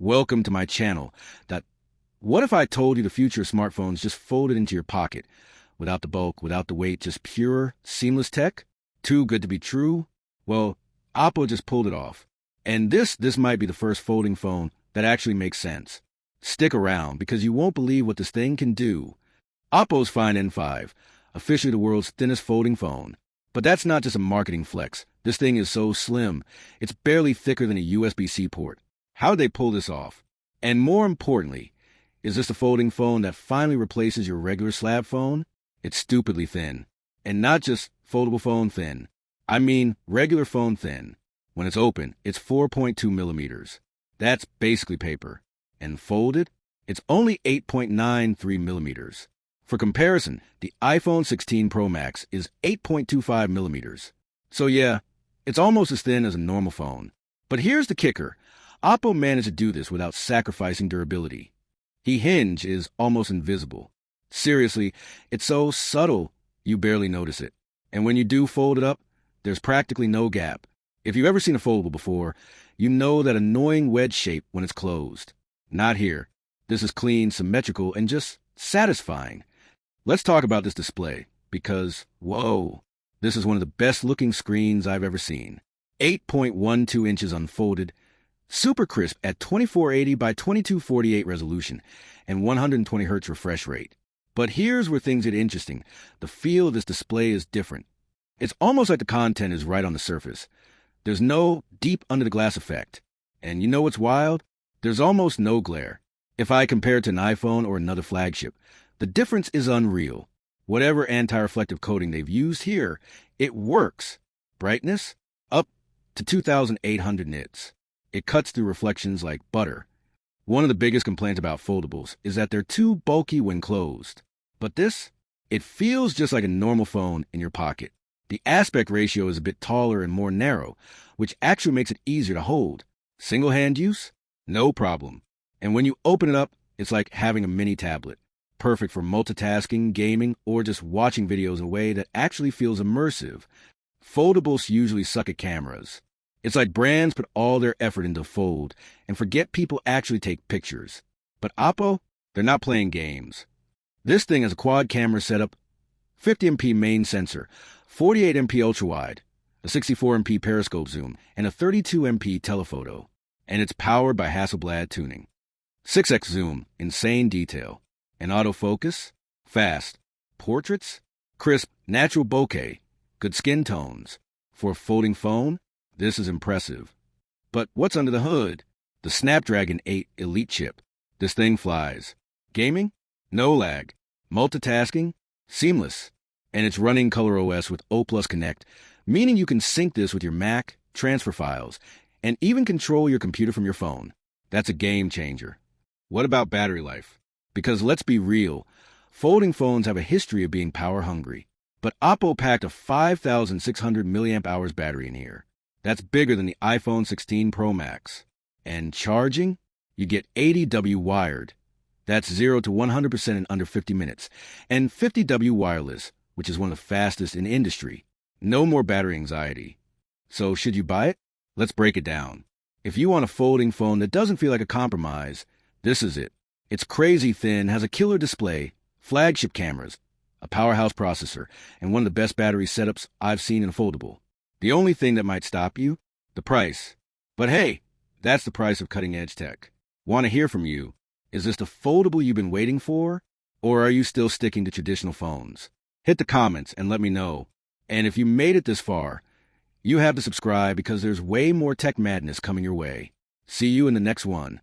Welcome to my channel. What if I told you the future of smartphones just folded into your pocket? Without the bulk, without the weight, just pure, seamless tech? Too good to be true? Well, Oppo just pulled it off. And this might be the first folding phone that actually makes sense. Stick around, because you won't believe what this thing can do. Oppo's Find N5, officially the world's thinnest folding phone. But that's not just a marketing flex. This thing is so slim, it's barely thicker than a USB-C port. How'd they pull this off? And more importantly, is this a folding phone that finally replaces your regular slab phone? It's stupidly thin. And not just foldable phone thin. I mean regular phone thin. When it's open, it's 4.2 millimeters. That's basically paper. And folded, it's only 8.93 millimeters. For comparison, the iPhone 16 Pro Max is 8.25 millimeters. So yeah, it's almost as thin as a normal phone. But here's the kicker. Oppo managed to do this without sacrificing durability. The hinge is almost invisible. Seriously, it's so subtle you barely notice it. And when you do fold it up, there's practically no gap. If you've ever seen a foldable before, you know that annoying wedge shape when it's closed. Not here. This is clean, symmetrical, and just satisfying. Let's talk about this display, because, whoa, this is one of the best-looking screens I've ever seen. 8.12 inches unfolded, super crisp at 2480 by 2248 resolution, and 120 Hz refresh rate. But here's where things get interesting. The feel of this display is different. It's almost like the content is right on the surface. There's no deep under-the-glass effect. And you know what's wild? There's almost no glare. If I compare it to an iPhone or another flagship, the difference is unreal. Whatever anti-reflective coating they've used here, it works. Brightness? Up to 2,800 nits. It cuts through reflections like butter. One of the biggest complaints about foldables is that they're too bulky when closed. But this? It feels just like a normal phone in your pocket. The aspect ratio is a bit taller and more narrow, which actually makes it easier to hold. Single-hand use? No problem. And when you open it up, it's like having a mini tablet. Perfect for multitasking, gaming, or just watching videos in a way that actually feels immersive. Foldables usually suck at cameras. It's like brands put all their effort into fold and forget people actually take pictures. But Oppo, they're not playing games. This thing has a quad-camera setup, 50MP main sensor, 48MP ultra-wide, a 64MP periscope zoom, and a 32MP telephoto. And it's powered by Hasselblad tuning. 6x zoom, insane detail. And autofocus, fast. Portraits, crisp, natural bokeh, good skin tones. For a folding phone, this is impressive. But what's under the hood? The Snapdragon 8 Elite chip. This thing flies. Gaming? No lag. Multitasking? Seamless. And it's running ColorOS with O+ Connect, meaning you can sync this with your Mac, transfer files, and even control your computer from your phone. That's a game changer. What about battery life? Because let's be real, folding phones have a history of being power hungry. But Oppo packed a 5,600 mAh battery in here. That's bigger than the iPhone 16 Pro Max. And charging? You get 80W wired. That's 0 to 100% in under 50 minutes. And 50W wireless, which is one of the fastest in the industry. No more battery anxiety. So should you buy it? Let's break it down. If you want a folding phone that doesn't feel like a compromise, this is it. It's crazy thin, has a killer display, flagship cameras, a powerhouse processor, and one of the best battery setups I've seen in a foldable. The only thing that might stop you? The price. But hey, that's the price of cutting-edge tech. Want to hear from you. Is this the foldable you've been waiting for? Or are you still sticking to traditional phones? Hit the comments and let me know. And if you made it this far, you have to subscribe because there's way more tech madness coming your way. See you in the next one.